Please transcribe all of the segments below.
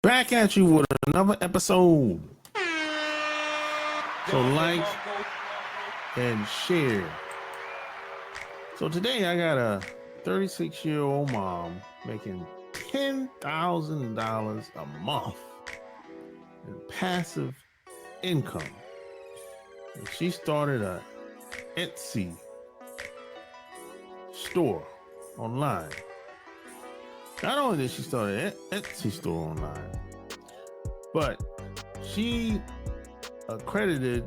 Back at you with another episode. So like and share. So today I got a 36-year-old mom making $10,000 a month in passive income. And she started a Etsy store online. Not only did she start an Etsy store online, but she accredited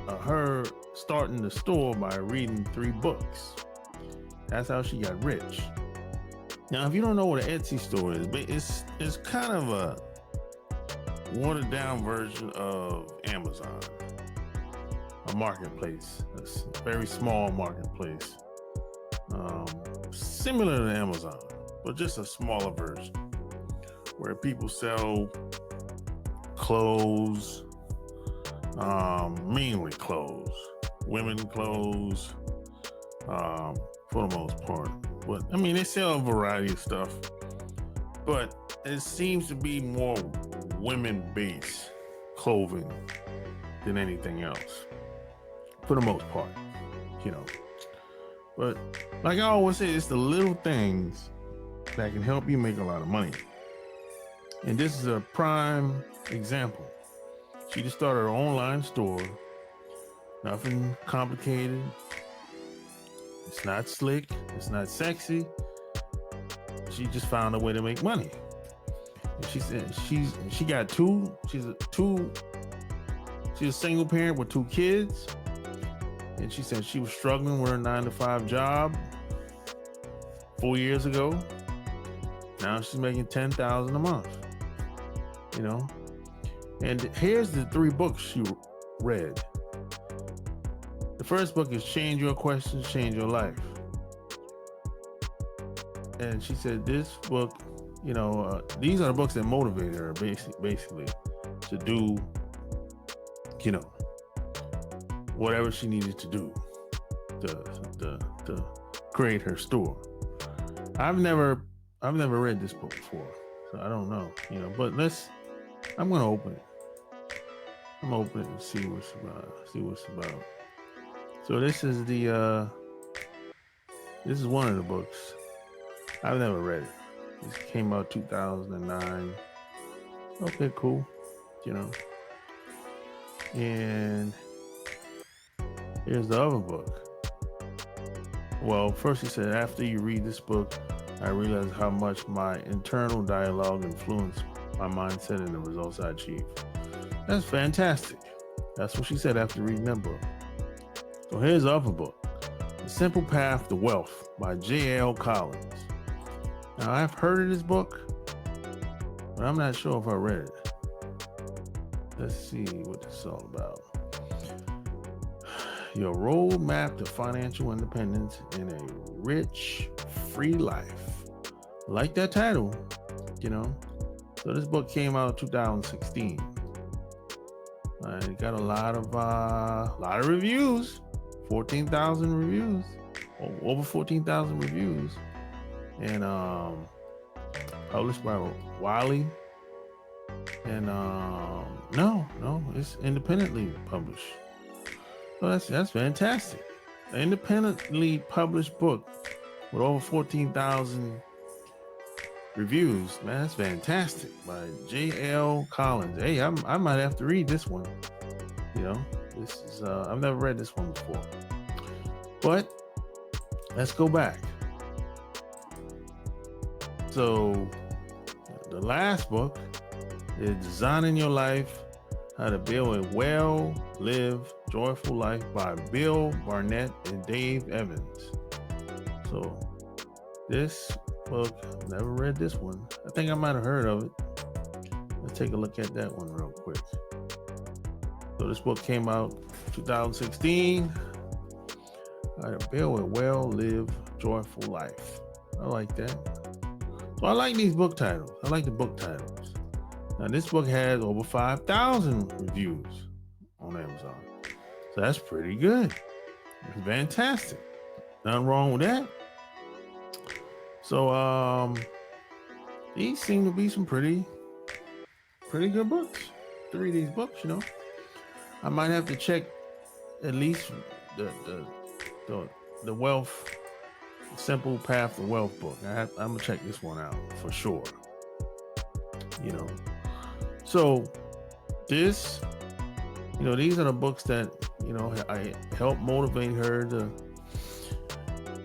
her starting the store by reading 3 books. That's how she got rich. Now, if you don't know what an Etsy store is, it's kind of a watered down version of Amazon, a marketplace, a very small marketplace, similar to Amazon, but just a smaller version, where people sell clothes, mainly clothes, women clothes, for the most part. But I mean, they sell a variety of stuff, but it seems to be more women-based clothing than anything else, for the most part, you know. But like I always say, it's the little things that can help you make a lot of money. And this is a prime example. She just started her online store. Nothing complicated. It's not slick. It's not sexy. She just found a way to make money. And she said she's a single parent with 2 kids. And she said she was struggling with her 9-to-5 job 4 years ago. Now she's making $10,000 a month. You know? And here's the 3 books she read. The first book is Change Your Questions, Change Your Life. And she said this book, these are the books that motivated her basically to do, whatever she needed to do to create her store. I've never read this book before, so I don't know, but I'm gonna open it. I'm gonna open it and see what's about. So this is one of the books. I've never read it. This came out 2009. Okay, cool. And here's the other book. Well, first he said, after you read this book, I realized how much my internal dialogue influenced my mindset and the results I achieved. That's fantastic. That's what she said after reading that book. So here's the other book, The Simple Path to Wealth by J.L. Collins. Now, I've heard of this book, but I'm not sure if I read it. Let's see what this is all about. Your roadmap to financial independence in a rich, free life. I like that title, So this book came out in 2016. It got a lot of reviews. 14,000 reviews, over 14,000 reviews, and published by Wiley. And no, it's independently published. So that's fantastic. An independently published book with over 14,000 reviews, man, that's fantastic. By J.L. Collins. Hey, I might have to read this one. This is I've never read this one before. But let's go back. So the last book is Designing Your Life: How to Build a Well-Lived, Joyful Life by Bill Barnett and Dave Evans. So this book, never read this one. I think I might have heard of it. Let's take a look at that one real quick. So this book came out 2016. How to Build a Well-Lived, Joyful Life. I like that. So I like these book titles. I like the book titles. Now this book has over 5,000 reviews on Amazon. So that's pretty good. It's fantastic. Nothing wrong with that. So these seem to be some pretty pretty good books to read these books. I might have to check at least the the the, the wealth, simple path to wealth book. I'm gonna check this one out for sure. You know, so this, these are the books that I help motivate her to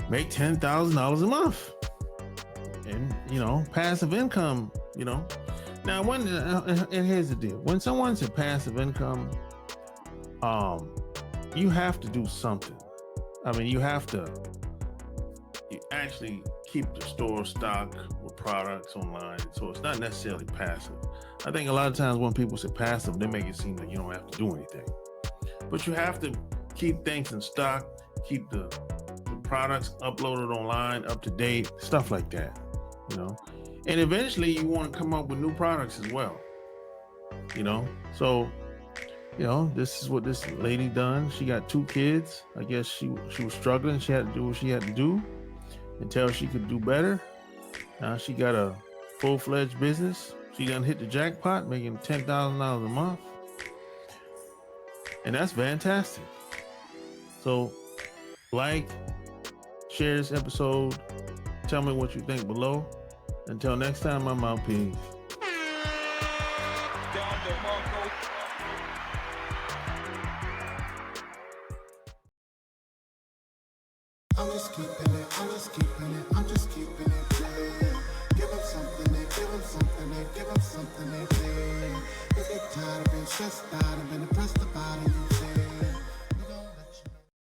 make $10,000 a month, and passive income. Now and here's the deal: when someone's in passive income, you have to do something. I mean, you actually keep the store stocked with products online, so it's not necessarily passive. I think a lot of times when people say passive, they make it seem like you don't have to do anything, but you have to keep things in stock, keep the products uploaded online, up to date, stuff like that. And eventually you want to come up with new products as well. So this is what this lady done. She got 2 kids. I guess she was struggling. She had to do what she had to do until she could do better. Now she got a full-fledged business. She done hit the jackpot, making $10,000 a month. And that's fantastic. So share this episode. Tell me what you think below. Until next time, I'm out. Peace. I'm just keeping it, I'm just keeping it, I'm just keeping it real. Give them something, they give them something, they give them something, they feel. If they're tired of being stressed out and been depressed about it,